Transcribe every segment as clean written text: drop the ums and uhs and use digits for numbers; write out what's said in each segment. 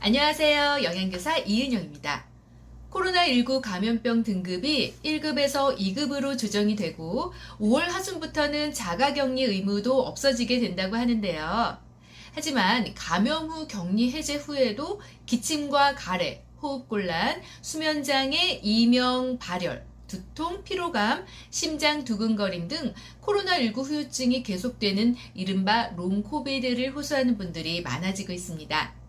안녕하세요. 영양교사 이은영입니다. 코로나19 감염병 등급이 1급에서 2급으로 조정이 되고 5월 하순부터는 자가격리 의무도 없어지게 된다고 하는데요. 하지만 감염 후 격리 해제 후에도 기침과 가래, 호흡곤란, 수면장애, 이명, 발열, 두통, 피로감, 심장 두근거림 등 코로나19 후유증이 계속되는 이른바 롱코비드를 호소하는 분들이 많아지고 있습니다.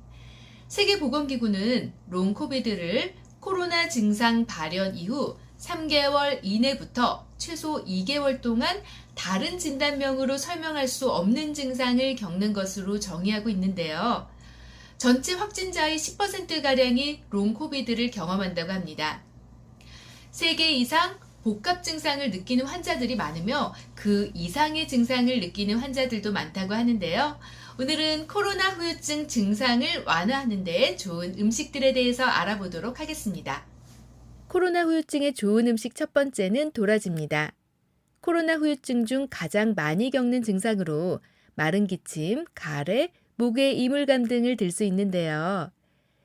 세계보건기구는 롱코비드를 코로나 증상 발현 이후 3개월 이내부터 최소 2개월 동안 다른 진단명으로 설명할 수 없는 증상을 겪는 것으로 정의하고 있는데요. 전체 확진자의 10%가량이 롱코비드를 경험한다고 합니다. 3개 이상 복합 증상을 느끼는 환자들이 많으며 그 이상의 증상을 느끼는 환자들도 많다고 하는데요. 오늘은 코로나 후유증 증상을 완화하는 데 좋은 음식들에 대해서 알아보도록 하겠습니다. 코로나 후유증에 좋은 음식 첫 번째는 도라지입니다. 코로나 후유증 중 가장 많이 겪는 증상으로 마른 기침, 가래, 목의 이물감 등을 들 수 있는데요.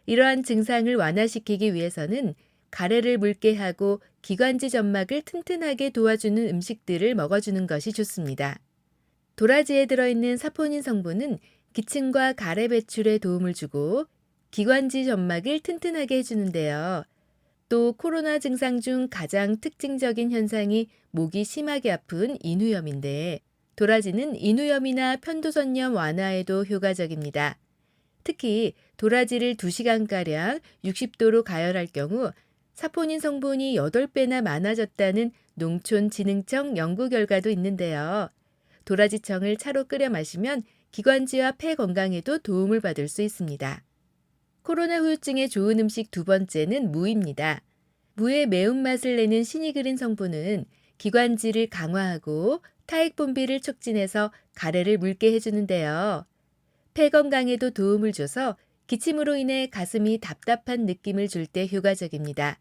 이러한 증상을 완화시키기 위해서는 가래를 묽게 하고 기관지 점막을 튼튼하게 도와주는 음식들을 먹어주는 것이 좋습니다. 도라지에 들어있는 사포닌 성분은 기침과 가래 배출에 도움을 주고 기관지 점막을 튼튼하게 해주는데요. 또 코로나 증상 중 가장 특징적인 현상이 목이 심하게 아픈 인후염인데 도라지는 인후염이나 편도선염 완화에도 효과적입니다. 특히 도라지를 2시간가량 60도로 가열할 경우 사포닌 성분이 8배나 많아졌다는 농촌진흥청 연구 결과도 있는데요. 도라지청을 차로 끓여 마시면 기관지와 폐 건강에도 도움을 받을 수 있습니다. 코로나 후유증에 좋은 음식 두 번째는 무입니다. 무의 매운맛을 내는 시니그린 성분은 기관지를 강화하고 타액 분비를 촉진해서 가래를 묽게 해주는데요. 폐 건강에도 도움을 줘서 기침으로 인해 가슴이 답답한 느낌을 줄 때 효과적입니다.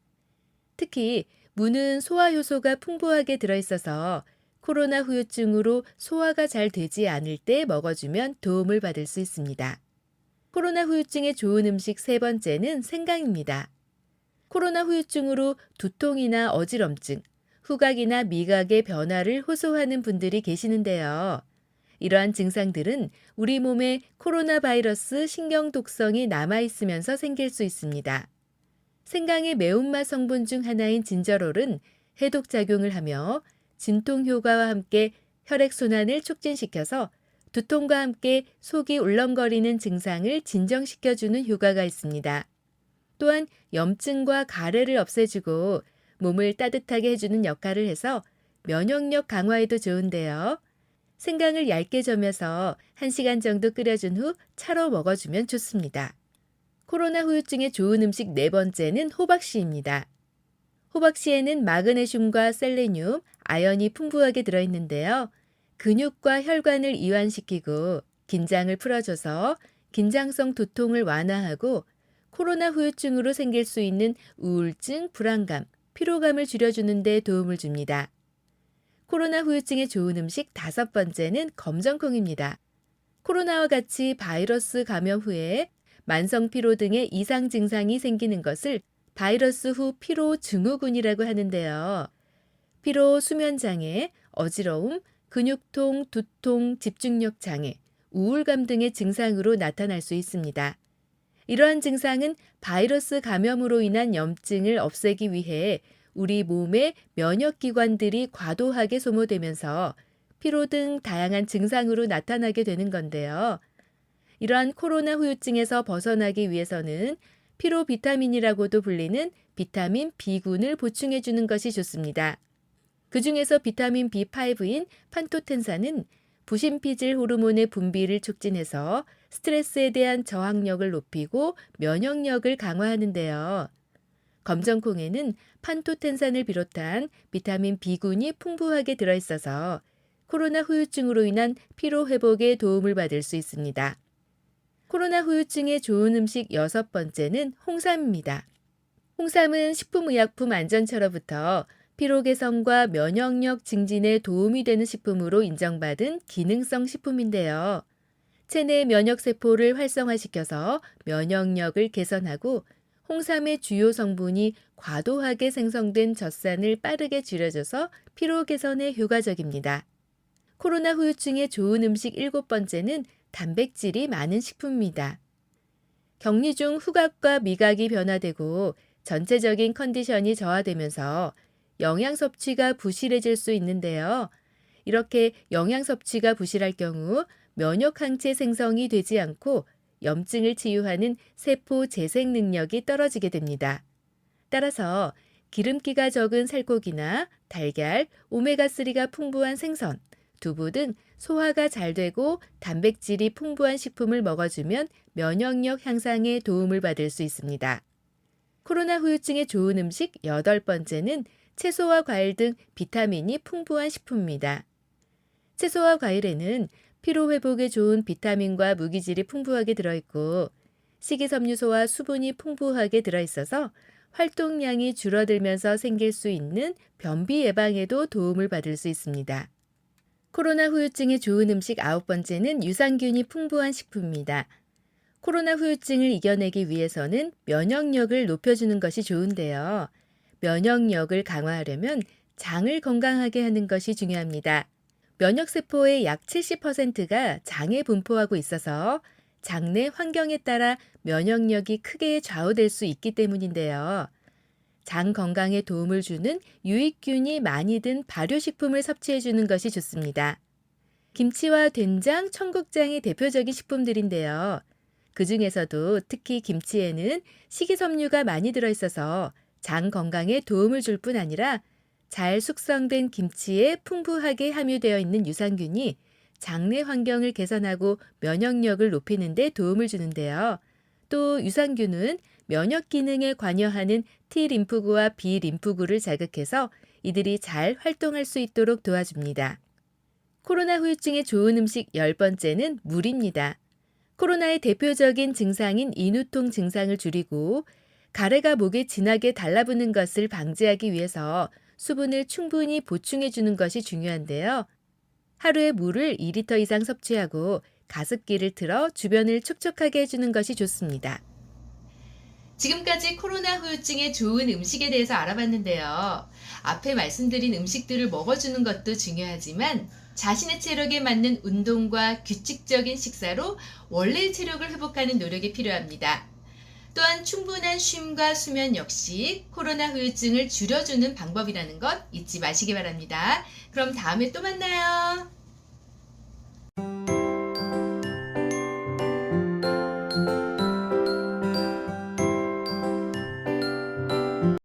특히 무는 소화 효소가 풍부하게 들어있어서 코로나 후유증으로 소화가 잘 되지 않을 때 먹어주면 도움을 받을 수 있습니다. 코로나 후유증에 좋은 음식 세 번째는 생강입니다. 코로나 후유증으로 두통이나 어지럼증, 후각이나 미각의 변화를 호소하는 분들이 계시는데요. 이러한 증상들은 우리 몸에 코로나 바이러스 신경 독성이 남아있으면서 생길 수 있습니다. 생강의 매운맛 성분 중 하나인 진저롤은 해독작용을 하며 진통 효과와 함께 혈액순환을 촉진시켜서 두통과 함께 속이 울렁거리는 증상을 진정시켜주는 효과가 있습니다. 또한 염증과 가래를 없애주고 몸을 따뜻하게 해주는 역할을 해서 면역력 강화에도 좋은데요. 생강을 얇게 저며서 1시간 정도 끓여준 후 차로 먹어주면 좋습니다. 코로나 후유증에 좋은 음식 네 번째는 호박씨입니다. 호박씨에는 마그네슘과 셀레늄, 아연이 풍부하게 들어있는데요. 근육과 혈관을 이완시키고 긴장을 풀어줘서 긴장성 두통을 완화하고 코로나 후유증으로 생길 수 있는 우울증, 불안감, 피로감을 줄여주는 데 도움을 줍니다. 코로나 후유증에 좋은 음식 다섯 번째는 검정콩입니다. 코로나와 같이 바이러스 감염 후에 만성 피로 등의 이상 증상이 생기는 것을 바이러스 후 피로 증후군이라고 하는데요. 피로, 수면장애, 어지러움, 근육통, 두통, 집중력 장애, 우울감 등의 증상으로 나타날 수 있습니다. 이러한 증상은 바이러스 감염으로 인한 염증을 없애기 위해 우리 몸의 면역기관들이 과도하게 소모되면서 피로 등 다양한 증상으로 나타나게 되는 건데요. 이러한 코로나 후유증에서 벗어나기 위해서는 피로 비타민이라고도 불리는 비타민 B군을 보충해 주는 것이 좋습니다. 그 중에서 비타민 B5인 판토텐산은 부신피질 호르몬의 분비를 촉진해서 스트레스에 대한 저항력을 높이고 면역력을 강화하는데요. 검정콩에는 판토텐산을 비롯한 비타민 B군이 풍부하게 들어있어서 코로나 후유증으로 인한 피로 회복에 도움을 받을 수 있습니다. 코로나 후유증에 좋은 음식 여섯 번째는 홍삼입니다. 홍삼은 식품의약품안전처로부터 피로 개선과 면역력 증진에 도움이 되는 식품으로 인정받은 기능성 식품인데요. 체내 면역세포를 활성화시켜서 면역력을 개선하고 홍삼의 주요 성분이 과도하게 생성된 젖산을 빠르게 줄여줘서 피로 개선에 효과적입니다. 코로나 후유증에 좋은 음식 7번째는 단백질이 많은 식품입니다. 격리 중 후각과 미각이 변화되고 전체적인 컨디션이 저하되면서 영양 섭취가 부실해질 수 있는데요. 이렇게 영양 섭취가 부실할 경우 면역 항체 생성이 되지 않고 염증을 치유하는 세포 재생 능력이 떨어지게 됩니다. 따라서 기름기가 적은 살코기나 달걀, 오메가3가 풍부한 생선, 두부 등 소화가 잘 되고 단백질이 풍부한 식품을 먹어주면 면역력 향상에 도움을 받을 수 있습니다. 코로나 후유증에 좋은 음식 8번째는 채소와 과일 등 비타민이 풍부한 식품입니다. 채소와 과일에는 피로 회복에 좋은 비타민과 무기질이 풍부하게 들어있고 식이섬유소와 수분이 풍부하게 들어있어서 활동량이 줄어들면서 생길 수 있는 변비 예방에도 도움을 받을 수 있습니다. 코로나 후유증에 좋은 음식 9번째는 유산균이 풍부한 식품입니다. 코로나 후유증을 이겨내기 위해서는 면역력을 높여주는 것이 좋은데요. 면역력을 강화하려면 장을 건강하게 하는 것이 중요합니다. 면역세포의 약 70%가 장에 분포하고 있어서 장내 환경에 따라 면역력이 크게 좌우될 수 있기 때문인데요. 장 건강에 도움을 주는 유익균이 많이 든 발효식품을 섭취해주는 것이 좋습니다. 김치와 된장, 청국장이 대표적인 식품들인데요. 그 중에서도 특히 김치에는 식이섬유가 많이 들어있어서 장 건강에 도움을 줄 뿐 아니라 잘 숙성된 김치에 풍부하게 함유되어 있는 유산균이 장내 환경을 개선하고 면역력을 높이는 데 도움을 주는데요. 또 유산균은 면역 기능에 관여하는 T림프구와 B림프구를 자극해서 이들이 잘 활동할 수 있도록 도와줍니다. 코로나 후유증에 좋은 음식 10번째는 물입니다. 코로나의 대표적인 증상인 인후통 증상을 줄이고 가래가 목에 진하게 달라붙는 것을 방지하기 위해서 수분을 충분히 보충해 주는 것이 중요한데요. 하루에 물을 2리터 이상 섭취하고 가습기를 틀어 주변을 촉촉하게 해주는 것이 좋습니다. 지금까지 코로나 후유증에 좋은 음식에 대해서 알아봤는데요. 앞에 말씀드린 음식들을 먹어주는 것도 중요하지만 자신의 체력에 맞는 운동과 규칙적인 식사로 원래의 체력을 회복하는 노력이 필요합니다. 또한 충분한 쉼과 수면 역시 코로나 후유증을 줄여주는 방법이라는 것 잊지 마시기 바랍니다. 그럼 다음에 또 만나요.